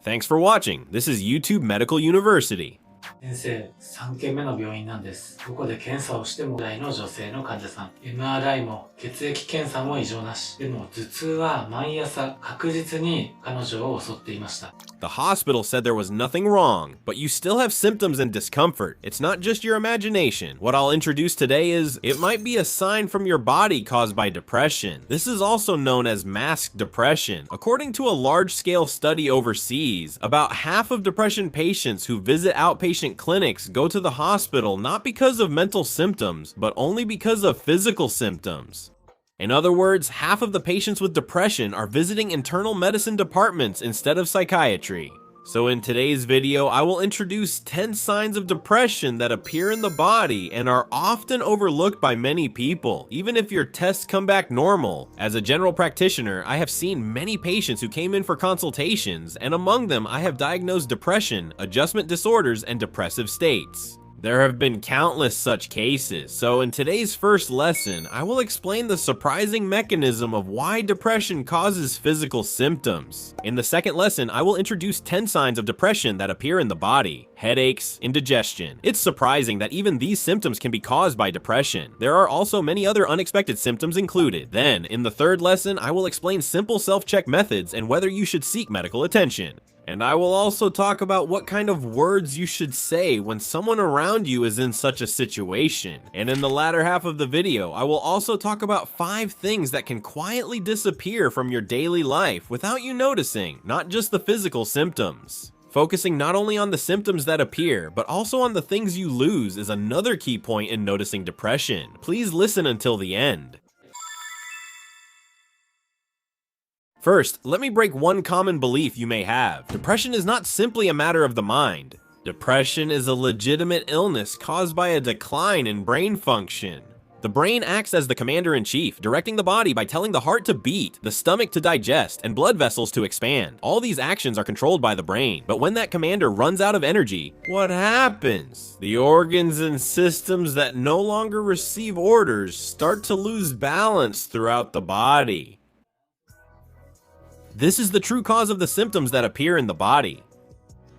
Thanks for watching. This is YouTube Medical University. 先生、3件目の病院なんです。ここで検査をしても代の女性の患者さん。MRI も血液検査も異常なし。でも頭痛は毎朝確実に彼女を襲っていました。The hospital said there was nothing wrong, but you still have symptoms and discomfort. It's not just your imagination. What I'll introduce today is, it might be a sign from your body caused by depression. This is also known as masked depression. According to a large-scale study overseas, about half of depression patients who visit outpatient clinics go to the hospital not because of mental symptoms, but only because of physical symptoms. In other words, half of the patients with depression are visiting internal medicine departments instead of psychiatry. So in today's video, I will introduce 10 signs of depression that appear in the body and are often overlooked by many people, even if your tests come back normal. As a general practitioner, I have seen many patients who came in for consultations, and among them I have diagnosed depression, adjustment disorders, and depressive states. There have been countless such cases, so in today's first lesson, I will explain the surprising mechanism of why depression causes physical symptoms. In the second lesson, I will introduce 10 signs of depression that appear in the body: headaches, indigestion. It's surprising that even these symptoms can be caused by depression. There are also many other unexpected symptoms included. Then, in the third lesson, I will explain simple self-check methods and whether you should seek medical attention. And I will also talk about what kind of words you should say when someone around you is in such a situation. And in the latter half of the video, I will also talk about 5 things that can quietly disappear from your daily life without you noticing, not just the physical symptoms. Focusing not only on the symptoms that appear, but also on the things you lose is another key point in noticing depression. Please listen until the end. First, let me break one common belief you may have. Depression is not simply a matter of the mind. Depression is a legitimate illness caused by a decline in brain function. The brain acts as the commander-in-chief, directing the body by telling the heart to beat, the stomach to digest, and blood vessels to expand. All these actions are controlled by the brain, but when that commander runs out of energy, what happens? The organs and systems that no longer receive orders start to lose balance throughout the body. This is the true cause of the symptoms that appear in the body.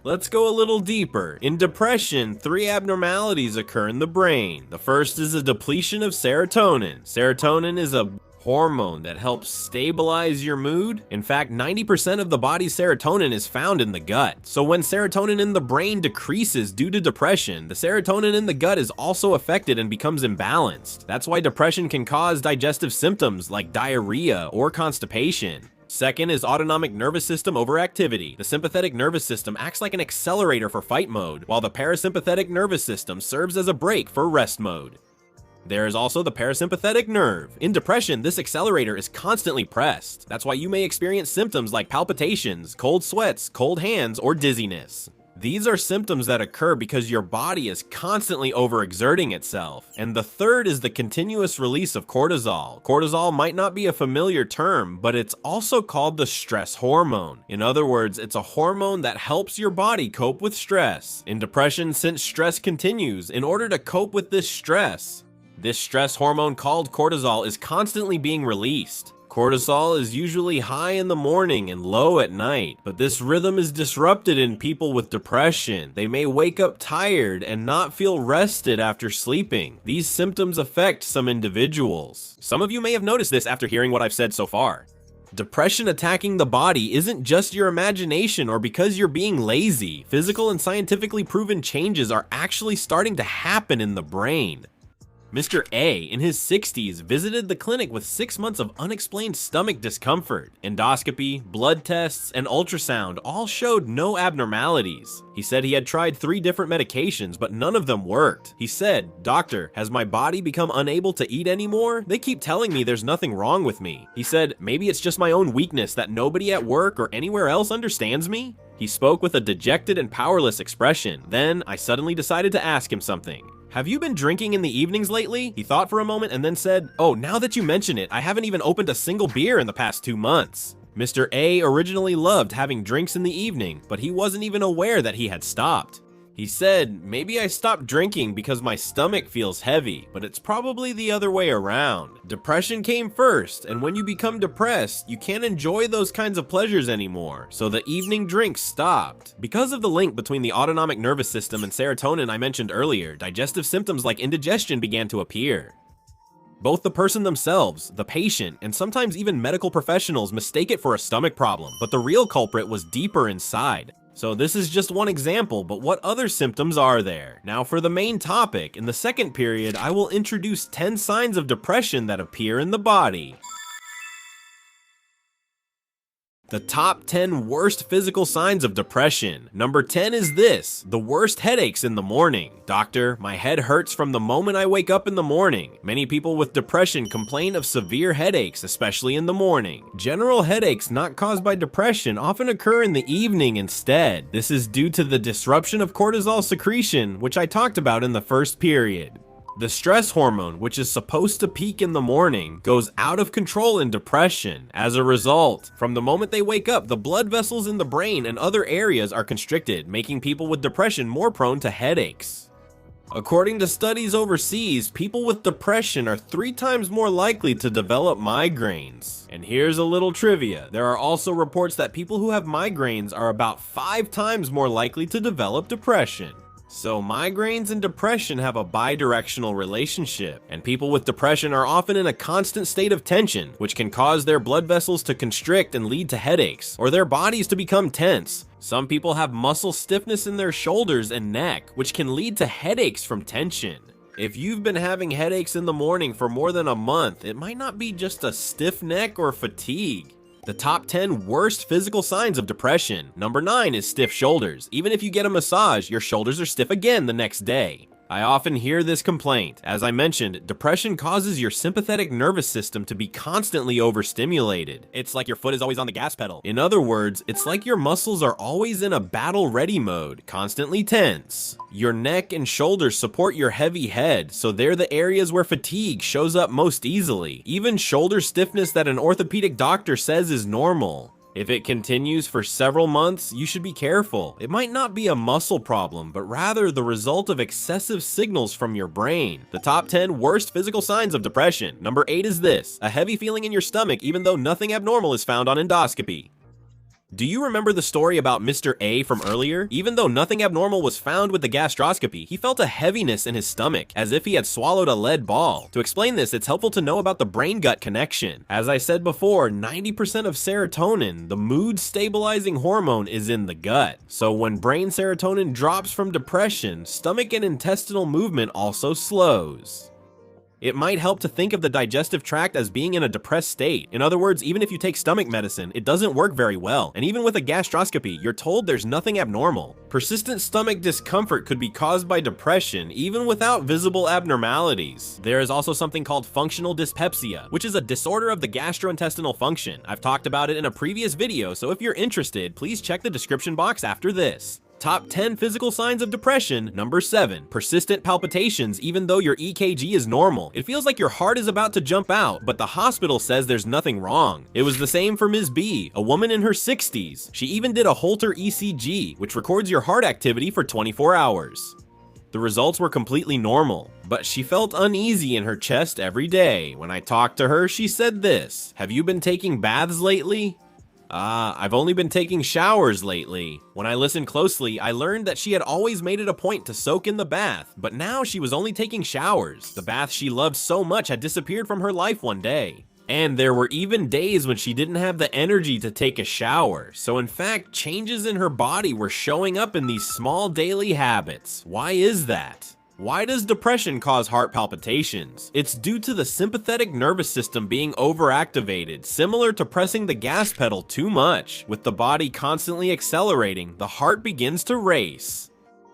Let's go a little deeper. In depression, 3 abnormalities occur in the brain. The first is a depletion of serotonin. Serotonin is a hormone that helps stabilize your mood. In fact, 90% of the body's serotonin is found in the gut. So when serotonin in the brain decreases due to depression, the serotonin in the gut is also affected and becomes imbalanced. That's why depression can cause digestive symptoms like diarrhea or constipation. Second is autonomic nervous system overactivity. The sympathetic nervous system acts like an accelerator for fight mode, while the parasympathetic nervous system serves as a brake for rest mode. There is also the parasympathetic nerve. In depression, this accelerator is constantly pressed. That's why you may experience symptoms like palpitations, cold sweats, cold hands, or dizziness. These are symptoms that occur because your body is constantly overexerting itself. And the third is the continuous release of cortisol. Cortisol might not be a familiar term, but it's also called the stress hormone. In other words, it's a hormone that helps your body cope with stress. In depression, since stress continues, in order to cope with this stress hormone called cortisol is constantly being released. Cortisol is usually high in the morning and low at night, but this rhythm is disrupted in people with depression. They may wake up tired and not feel rested after sleeping. These symptoms affect some individuals. Some of you may have noticed this after hearing what I've said so far. Depression attacking the body isn't just your imagination or because you're being lazy. Physical and scientifically proven changes are actually starting to happen in the brain. Mr. A, in his 60s, visited the clinic with 6 months of unexplained stomach discomfort. Endoscopy, blood tests, and ultrasound all showed no abnormalities. He said he had tried 3 different medications, but none of them worked. He said, "Doctor, has my body become unable to eat anymore? They keep telling me there's nothing wrong with me." He said, "Maybe it's just my own weakness that nobody at work or anywhere else understands me?" He spoke with a dejected and powerless expression. Then, I suddenly decided to ask him something. "Have you been drinking in the evenings lately?" He thought for a moment and then said, "Oh, now that you mention it, I haven't even opened a single beer in the past 2 months." Mr. A originally loved having drinks in the evening, but he wasn't even aware that he had stopped. He said, maybe I stopped drinking because my stomach feels heavy, but it's probably the other way around. Depression came first, and when you become depressed, you can't enjoy those kinds of pleasures anymore, so the evening drinks stopped. Because of the link between the autonomic nervous system and serotonin I mentioned earlier, digestive symptoms like indigestion began to appear. Both the person themselves, the patient, and sometimes even medical professionals mistake it for a stomach problem, but the real culprit was deeper inside. So this is just one example, but what other symptoms are there? Now for the main topic, in the second period, I will introduce 10 signs of depression that appear in the body. The top 10 worst physical signs of depression. Number 10 is this: the worst headaches in the morning. Doctor, my head hurts from the moment I wake up in the morning. Many people with depression complain of severe headaches, especially in the morning. General headaches not caused by depression often occur in the evening instead. This is due to the disruption of cortisol secretion, which I talked about in the first period. The stress hormone, which is supposed to peak in the morning, goes out of control in depression. As a result, from the moment they wake up, the blood vessels in the brain and other areas are constricted, making people with depression more prone to headaches. According to studies overseas, people with depression are 3 times more likely to develop migraines. And here's a little trivia. There are also reports that people who have migraines are about 5 times more likely to develop depression. So migraines and depression have a bidirectional relationship, and people with depression are often in a constant state of tension, which can cause their blood vessels to constrict and lead to headaches, or their bodies to become tense. Some people have muscle stiffness in their shoulders and neck, which can lead to headaches from tension. If you've been having headaches in the morning for more than a month, it might not be just a stiff neck or fatigue. The top 10 worst physical signs of depression. Number 9 is stiff shoulders. Even if you get a massage, your shoulders are stiff again the next day. I often hear this complaint. As I mentioned, depression causes your sympathetic nervous system to be constantly overstimulated. It's like your foot is always on the gas pedal. In other words, it's like your muscles are always in a battle-ready mode, constantly tense. Your neck and shoulders support your heavy head, so they're the areas where fatigue shows up most easily. Even shoulder stiffness that an orthopedic doctor says is normal. If it continues for several months, you should be careful. It might not be a muscle problem, but rather the result of excessive signals from your brain. The top 10 worst physical signs of depression. Number 8 is this: a heavy feeling in your stomach even though nothing abnormal is found on endoscopy. Do you remember the story about Mr. A from earlier? Even though nothing abnormal was found with the gastroscopy, he felt a heaviness in his stomach, as if he had swallowed a lead ball. To explain this, it's helpful to know about the brain-gut connection. As I said before, 90% of serotonin, the mood-stabilizing hormone, is in the gut. So when brain serotonin drops from depression, stomach and intestinal movement also slows. It might help to think of the digestive tract as being in a depressed state. In other words, even if you take stomach medicine, it doesn't work very well. And even with a gastroscopy, you're told there's nothing abnormal. Persistent stomach discomfort could be caused by depression, even without visible abnormalities. There is also something called functional dyspepsia, which is a disorder of the gastrointestinal function. I've talked about it in a previous video, so if you're interested, please check the description box after this. Top 10 physical signs of depression. Number 7, persistent palpitations even though your EKG is normal. It feels like your heart is about to jump out, but the hospital says there's nothing wrong. It was the same for Ms. B, a woman in her 60s. She even did a Holter ECG, which records your heart activity for 24 hours. The results were completely normal, but she felt uneasy in her chest every day. When I talked to her, she said this: "Have you been taking baths lately?" I've only been taking showers lately. When I listened closely, I learned that she had always made it a point to soak in the bath, but now she was only taking showers. The bath she loved so much had disappeared from her life one day. And there were even days when she didn't have the energy to take a shower. So in fact, changes in her body were showing up in these small daily habits. Why is that? Why does depression cause heart palpitations? It's due to the sympathetic nervous system being overactivated, similar to pressing the gas pedal too much. With the body constantly accelerating, the heart begins to race.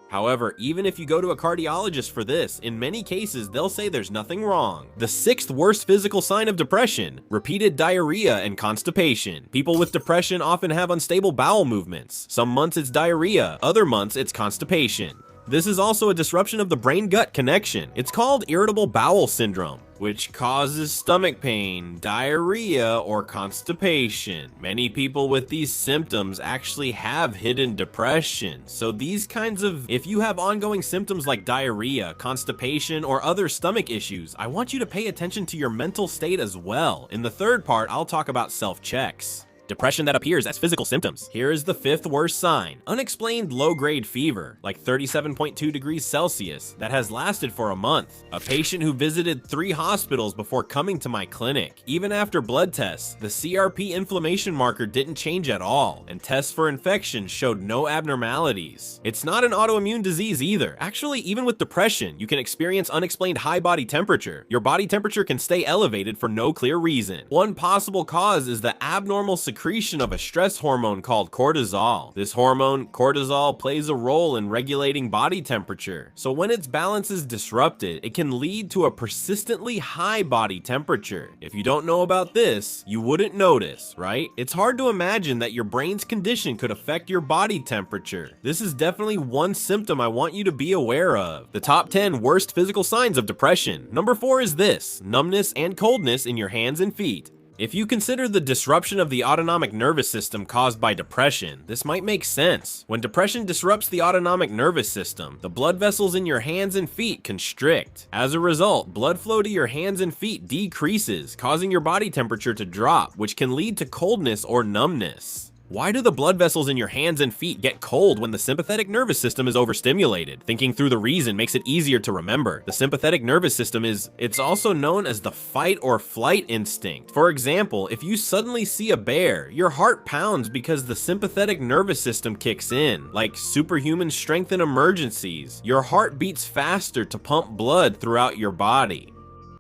However, even if you go to a cardiologist for this, in many cases they'll say there's nothing wrong. The 6th worst physical sign of depression: repeated diarrhea and constipation. People with depression often have unstable bowel movements. Some months it's diarrhea, other months it's constipation. This is also a disruption of the brain-gut connection. It's called irritable bowel syndrome. which causes stomach pain, diarrhea, or constipation. Many people with these symptoms actually have hidden depression. So if you have ongoing symptoms like diarrhea, constipation, or other stomach issues, I want you to pay attention to your mental state as well. In the third part, I'll talk about self-checks. Depression that appears as physical symptoms. Here is the fifth worst sign. Unexplained low-grade fever, like 37.2 degrees Celsius, that has lasted for a month. A patient who visited 3 hospitals before coming to my clinic. Even after blood tests, the CRP inflammation marker didn't change at all, and tests for infection showed no abnormalities. It's not an autoimmune disease either. Actually, even with depression, you can experience unexplained high body temperature. Your body temperature can stay elevated for no clear reason. One possible cause is the abnormal secretion of a stress hormone called cortisol. This hormone, cortisol, plays a role in regulating body temperature. So when its balance is disrupted, it can lead to a persistently high body temperature. If you don't know about this, you wouldn't notice, right? It's hard to imagine that your brain's condition could affect your body temperature. This is definitely one symptom I want you to be aware of. The top 10 worst physical signs of depression. Number 4 is this: numbness and coldness in your hands and feet. If you consider the disruption of the autonomic nervous system caused by depression, this might make sense. When depression disrupts the autonomic nervous system, the blood vessels in your hands and feet constrict. As a result, blood flow to your hands and feet decreases, causing your body temperature to drop, which can lead to coldness or numbness. Why do the blood vessels in your hands and feet get cold when the sympathetic nervous system is overstimulated? Thinking through the reason makes it easier to remember. The sympathetic nervous system it's also known as the fight or flight instinct. For example, if you suddenly see a bear, your heart pounds because the sympathetic nervous system kicks in. Like superhuman strength in emergencies, your heart beats faster to pump blood throughout your body.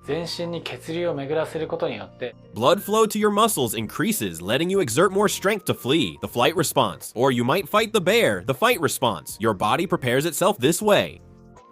全身に血流を巡らせることによって Blood flow to your muscles increases, letting you exert more strength to flee, the flight response. Or you might fight the bear, the fight response. Your body prepares itself this way.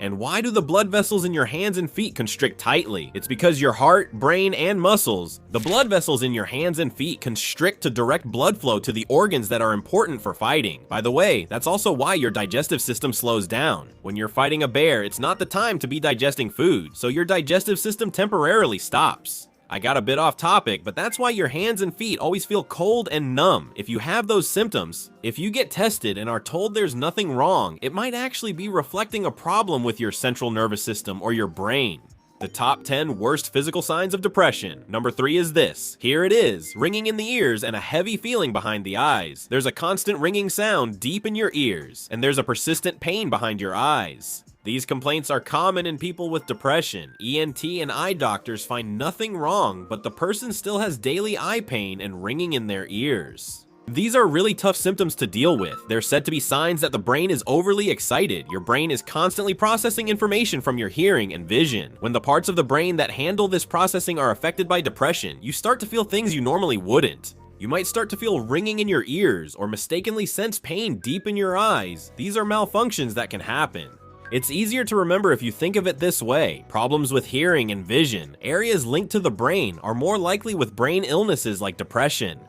And why do the blood vessels in your hands and feet constrict tightly? It's because your heart, brain, and muscles, the blood vessels in your hands and feet constrict to direct blood flow to the organs that are important for fighting. By the way, that's also why your digestive system slows down. When you're fighting a bear, it's not the time to be digesting food, so your digestive system temporarily stops. I got a bit off topic, but that's why your hands and feet always feel cold and numb. If you have those symptoms, if you get tested and are told there's nothing wrong, it might actually be reflecting a problem with your central nervous system or your brain. The top 10 worst physical signs of depression. Number 3 is this. Here it is, ringing in the ears and a heavy feeling behind the eyes. There's a constant ringing sound deep in your ears, and there's a persistent pain behind your eyes. These complaints are common in people with depression. ENT and eye doctors find nothing wrong, but the person still has daily eye pain and ringing in their ears. These are really tough symptoms to deal with. They're said to be signs that the brain is overly excited. Your brain is constantly processing information from your hearing and vision. When the parts of the brain that handle this processing are affected by depression, you start to feel things you normally wouldn't. You might start to feel ringing in your ears or mistakenly sense pain deep in your eyes. These are malfunctions that can happen. It's easier to remember if you think of it this way. Problems with hearing and vision, areas linked to the brain, are more likely with brain illnesses like depression.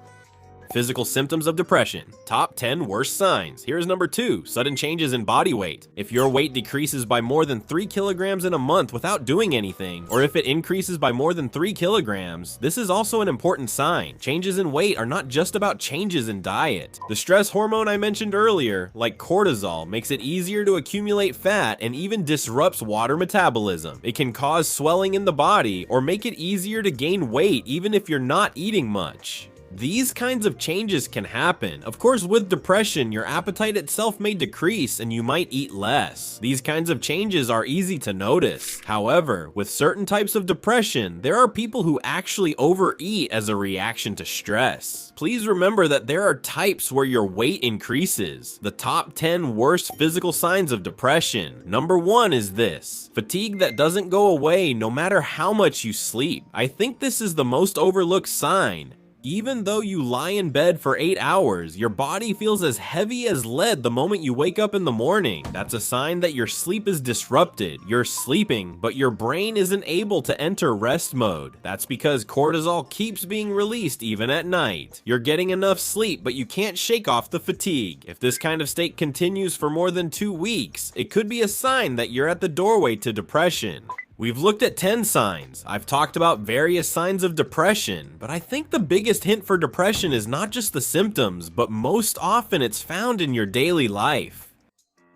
Physical symptoms of depression. Top 10 worst signs. Here's number 2, sudden changes in body weight. If your weight decreases by more than 3 kilograms in a month without doing anything, or if it increases by more than 3 kilograms, this is also an important sign. Changes in weight are not just about changes in diet. The stress hormone I mentioned earlier, like cortisol, makes it easier to accumulate fat and even disrupts water metabolism. It can cause swelling in the body or make it easier to gain weight even if you're not eating much. These kinds of changes can happen. Of course, with depression, your appetite itself may decrease and you might eat less. These kinds of changes are easy to notice. However, with certain types of depression, there are people who actually overeat as a reaction to stress. Please remember that there are types where your weight increases. The top 10 worst physical signs of depression. Number 1 is this: fatigue that doesn't go away no matter how much you sleep. I think this is the most overlooked sign. Even though you lie in bed for 8 hours, your body feels as heavy as lead the moment you wake up in the morning. That's a sign that your sleep is disrupted. You're sleeping, but your brain isn't able to enter rest mode. That's because cortisol keeps being released even at night. You're getting enough sleep, but you can't shake off the fatigue. If this kind of state continues for more than 2 weeks, it could be a sign that you're at the doorway to depression. We've looked at 10 signs. I've talked about various signs of depression, but I think the biggest hint for depression is not just the symptoms, but most often it's found in your daily life.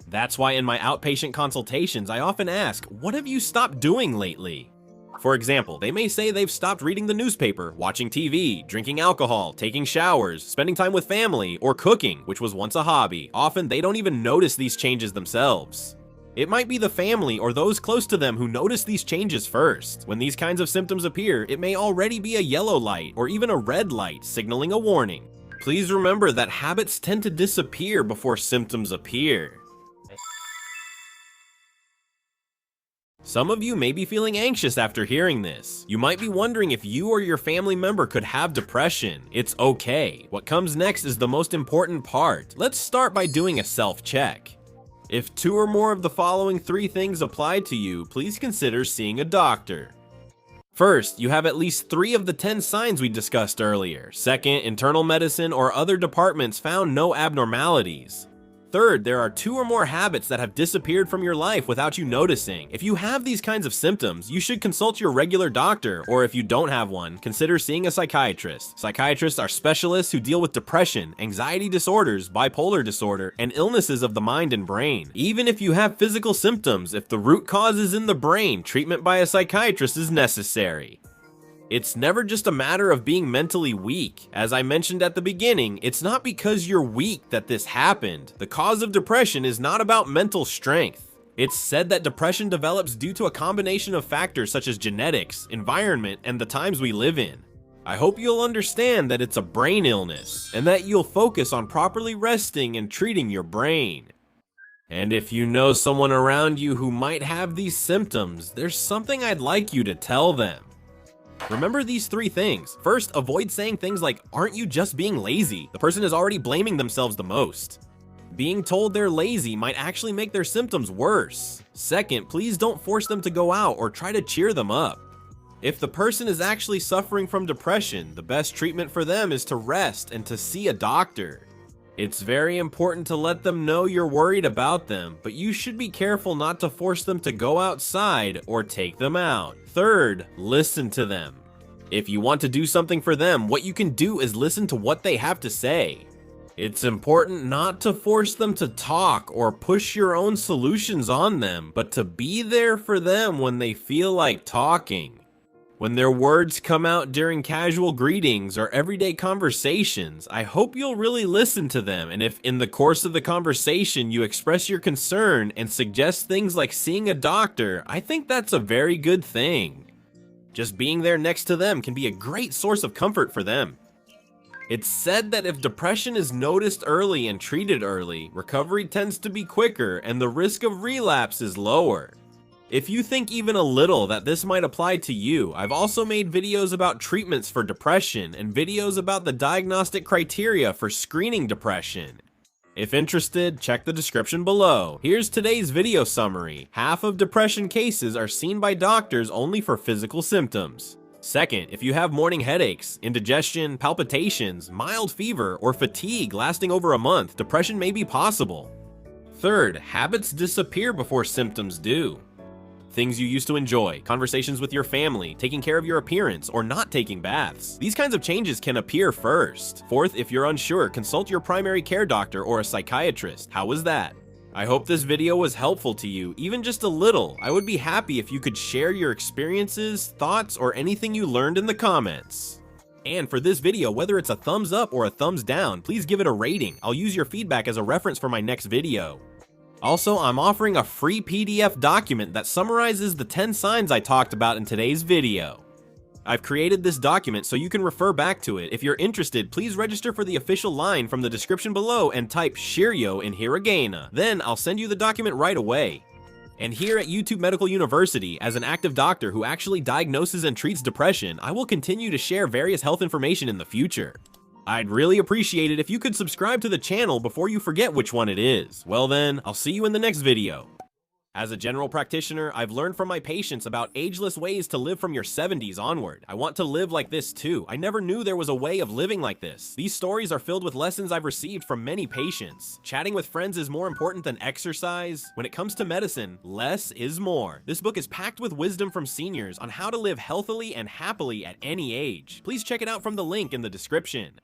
That's why in my outpatient consultations, I often ask, what have you stopped doing lately? For example, they may say they've stopped reading the newspaper, watching TV, drinking alcohol, taking showers, spending time with family, or cooking, which was once a hobby. Often they don't even notice these changes themselves. It might be the family or those close to them who notice these changes first. When these kinds of symptoms appear, it may already be a yellow light or even a red light signaling a warning. Please remember that habits tend to disappear before symptoms appear. Some of you may be feeling anxious after hearing this. You might be wondering if you or your family member could have depression. It's okay. What comes next is the most important part. Let's start by doing a self-check. If 2 or more of the following 3 things apply to you, please consider seeing a doctor. First, you have at least 3 of the 10 signs we discussed earlier. Second, internal medicine or other departments found no abnormalities. Third, there are 2 or more habits that have disappeared from your life without you noticing. If you have these kinds of symptoms, you should consult your regular doctor, or if you don't have one, consider seeing a psychiatrist. Psychiatrists are specialists who deal with depression, anxiety disorders, bipolar disorder, and illnesses of the mind and brain. Even if you have physical symptoms, if the root cause is in the brain, treatment by a psychiatrist is necessary. It's never just a matter of being mentally weak. As I mentioned at the beginning, it's not because you're weak that this happened. The cause of depression is not about mental strength. It's said that depression develops due to a combination of factors such as genetics, environment, and the times we live in. I hope you'll understand that it's a brain illness, and that you'll focus on properly resting and treating your brain. And if you know someone around you who might have these symptoms, there's something I'd like you to tell them. Remember these 3 things. First, avoid saying things like, "Aren't you just being lazy?" The person is already blaming themselves the most. Being told they're lazy might actually make their symptoms worse. Second, please don't force them to go out or try to cheer them up. If the person is actually suffering from depression, the best treatment for them is to rest and to see a doctor. It's very important to let them know you're worried about them, but you should be careful not to force them to go outside or take them out. Third, listen to them. If you want to do something for them, what you can do is listen to what they have to say. It's important not to force them to talk or push your own solutions on them, but to be there for them when they feel like talking. When their words come out during casual greetings or everyday conversations, I hope you'll really listen to them, and if in the course of the conversation you express your concern and suggest things like seeing a doctor, I think that's a very good thing. Just being there next to them can be a great source of comfort for them. It's said that if depression is noticed early and treated early, recovery tends to be quicker and the risk of relapse is lower. If you think even a little that this might apply to you, I've also made videos about treatments for depression and videos about the diagnostic criteria for screening depression. If interested, check the description below. Here's today's video summary. Half of depression cases are seen by doctors only for physical symptoms. Second, if you have morning headaches, indigestion, palpitations, mild fever, or fatigue lasting over a month, depression may be possible. Third, habits disappear before symptoms do. Things you used to enjoy, conversations with your family, taking care of your appearance, or not taking baths. These kinds of changes can appear first. Fourth, if you're unsure, consult your primary care doctor or a psychiatrist. How was that? I hope this video was helpful to you, even just a little. I would be happy if you could share your experiences, thoughts, or anything you learned in the comments. And for this video, whether it's a thumbs up or a thumbs down, please give it a rating. I'll use your feedback as a reference for my next video. Also, I'm offering a free PDF document that summarizes the 10 signs I talked about in today's video. I've created this document so you can refer back to it. If you're interested, please register for the official line from the description below and type Shiryo in hiragana. Then I'll send you the document right away. And here at YouTube Medical University, as an active doctor who actually diagnoses and treats depression, I will continue to share various health information in the future. I'd really appreciate it if you could subscribe to the channel before you forget which one it is. Well then, I'll see you in the next video. As a general practitioner, I've learned from my patients about ageless ways to live from your 70s onward. I want to live like this too. I never knew there was a way of living like this. These stories are filled with lessons I've received from many patients. Chatting with friends is more important than exercise. When it comes to medicine, less is more. This book is packed with wisdom from seniors on how to live healthily and happily at any age. Please check it out from the link in the description.